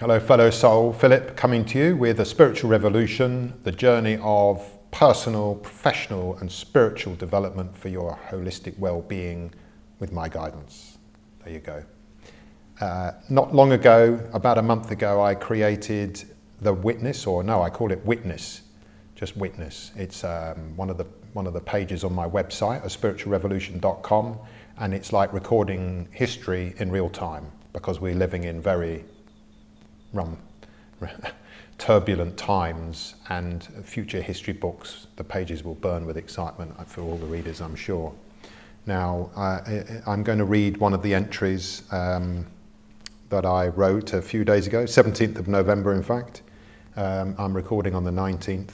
Hello fellow soul, Philip coming to you with a spiritual revolution, the journey of personal, professional and spiritual development for your holistic well-being with my guidance. There you go. Not long ago, about a month ago, I created the Witness, I call it Witness, just Witness. It's one of the pages on my website, spiritualrevolution.com, and it's like recording history in real time because we're living in very turbulent times, and future history books, the pages will burn with excitement for all the readers, I'm sure. Now, I'm going to read one of the entries that I wrote a few days ago, 17th of November in fact. I'm recording on the 19th.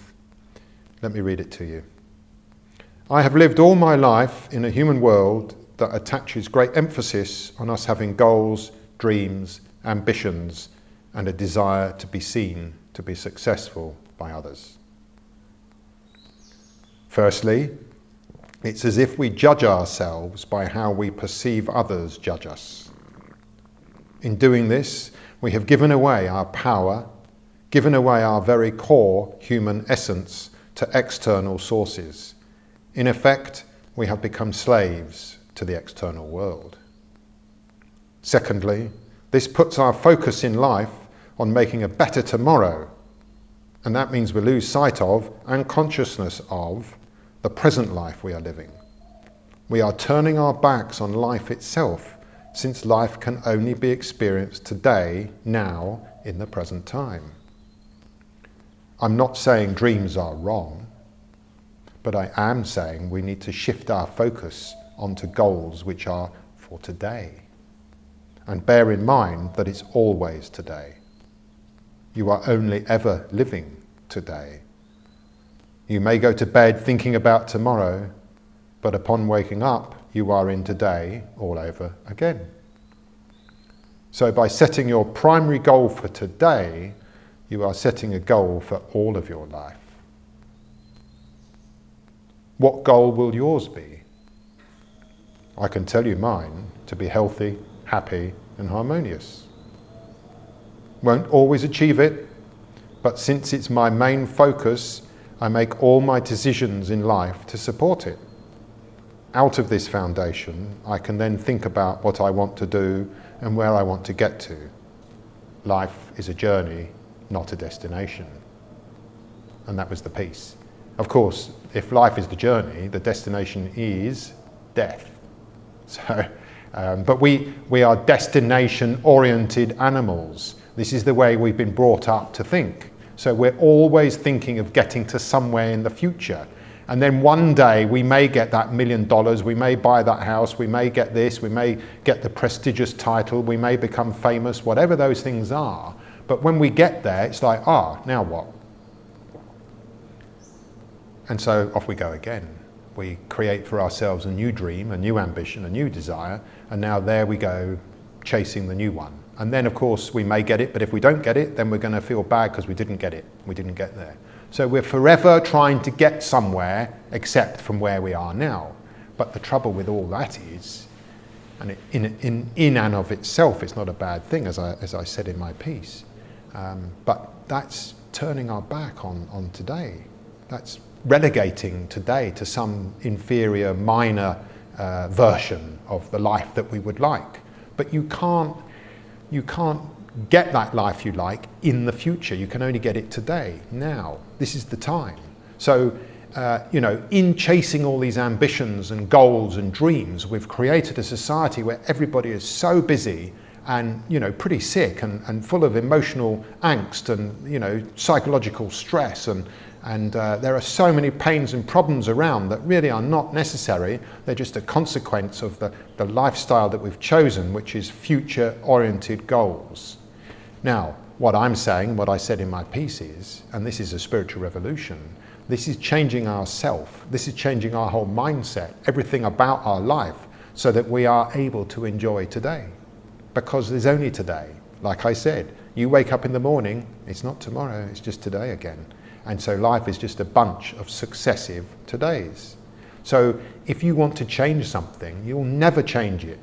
Let me read it to you. I have lived all my life in a human world that attaches great emphasis on us having goals, dreams, ambitions, and a desire to be seen, to be successful by others. Firstly, it's as if we judge ourselves by how we perceive others judge us. In doing this, we have given away our power, given away our very core human essence to external sources. In effect, we have become slaves to the external world. Secondly, this puts our focus in life on making a better tomorrow, and that means we lose sight of and consciousness of the present life we are living. We are turning our backs on life itself, since life can only be experienced today, now, in the present time. I'm not saying dreams are wrong, but I am saying we need to shift our focus onto goals which are for today. And bear in mind that it's always today. You are only ever living today. You may go to bed thinking about tomorrow, but upon waking up, you are in today all over again. So by setting your primary goal for today, you are setting a goal for all of your life. What goal will yours be? I can tell you mine, to be healthy, happy, and harmonious. Won't always achieve it, but since it's my main focus, I make all my decisions in life to support it. Out of this foundation, I can then think about what I want to do and where I want to get to. Life is a journey, not a destination. And that was the piece. Of course, if life is the journey, the destination is death. So, but we are destination-oriented animals. This is the way we've been brought up to think. So we're always thinking of getting to somewhere in the future. And then one day we may get that $1 million, we may buy that house, we may get this, we may get the prestigious title, we may become famous, whatever those things are. But when we get there, it's like, now what? And so off we go again. We create for ourselves a new dream, a new ambition, a new desire, and now there we go, chasing the new one. And then, of course, we may get it, but if we don't get it, then we're going to feel bad because we didn't get it. We didn't get there. So we're forever trying to get somewhere except from where we are now. But the trouble with all that is, and in and of itself, it's not a bad thing, as I said in my piece. But that's turning our back on today. That's relegating today to some inferior, minor version of the life that we would like. But you can't get that life you like in the future. You can only get it today, now. This is the time. So, in chasing all these ambitions and goals and dreams, we've created a society where everybody is so busy and, pretty sick and full of emotional angst and, psychological stress and there are so many pains and problems around that really are not necessary. They're just a consequence of the lifestyle that we've chosen, which is future-oriented goals. Now, what I'm saying, what I said in my piece is, and this is a spiritual revolution, this is changing ourself. This is changing our whole mindset, everything about our life, so that we are able to enjoy today. Because there's only today. Like I said, you wake up in the morning, it's not tomorrow, it's just today again. And so life is just a bunch of successive todays. So if you want to change something, you'll never change it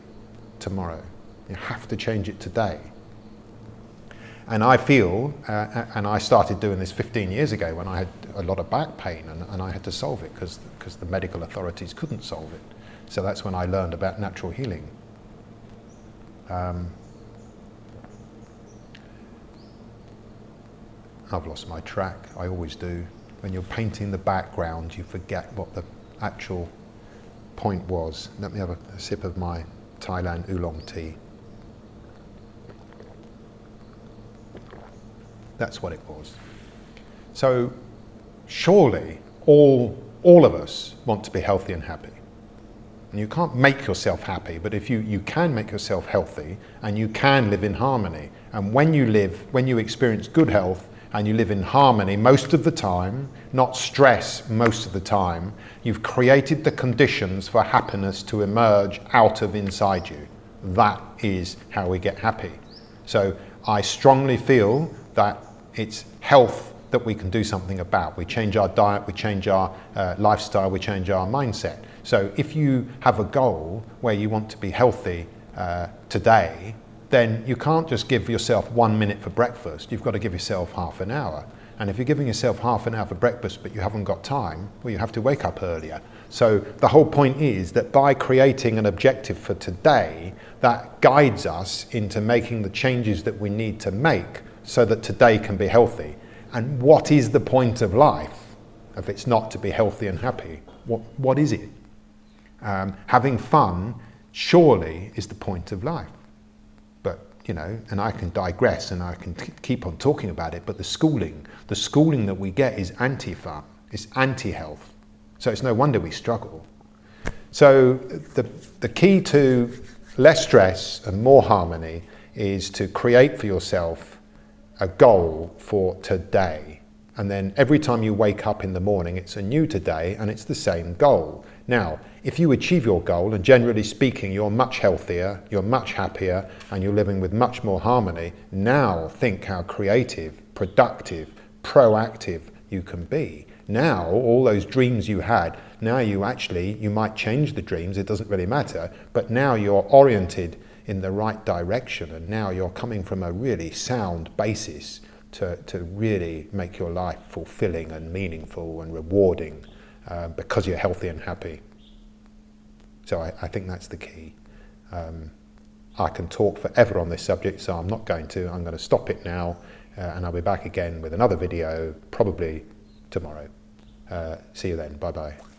tomorrow. You have to change it today. And I feel, and I started doing this 15 years ago when I had a lot of back pain and I had to solve it because the medical authorities couldn't solve it. So that's when I learned about natural healing. I've lost my track, I always do. When you're painting the background, you forget what the actual point was. Let me have a sip of my Thailand oolong tea. That's what it was. So surely all of us want to be healthy and happy. And you can't make yourself happy, but if you can make yourself healthy and you can live in harmony. And when you experience good health and you live in harmony most of the time, not stress most of the time, you've created the conditions for happiness to emerge out of inside you. That is how we get happy. So I strongly feel that it's health that we can do something about. We change our diet, we change our lifestyle, we change our mindset. So if you have a goal where you want to be healthy today, then you can't just give yourself 1 minute for breakfast. You've got to give yourself half an hour. And if you're giving yourself half an hour for breakfast but you haven't got time, well, you have to wake up earlier. So the whole point is that by creating an objective for today, that guides us into making the changes that we need to make so that today can be healthy. And what is the point of life if it's not to be healthy and happy? What is it? Having fun surely is the point of life. But, you know, and I can digress and I can keep on talking about it, but the schooling that we get is anti-fun, it's anti-health. So it's no wonder we struggle. So the key to less stress and more harmony is to create for yourself a goal for today. And then every time you wake up in the morning, it's a new today and it's the same goal. Now, if you achieve your goal, and generally speaking, you're much healthier, you're much happier, and you're living with much more harmony, now think how creative, productive, proactive you can be. Now, all those dreams you had, now you might change the dreams, it doesn't really matter, but now you're oriented in the right direction, and now you're coming from a really sound basis to really make your life fulfilling and meaningful and rewarding because you're healthy and happy. So I think that's the key. I can talk forever on this subject, so I'm not going to. I'm going to stop it now, and I'll be back again with another video, probably tomorrow. See you then. Bye-bye.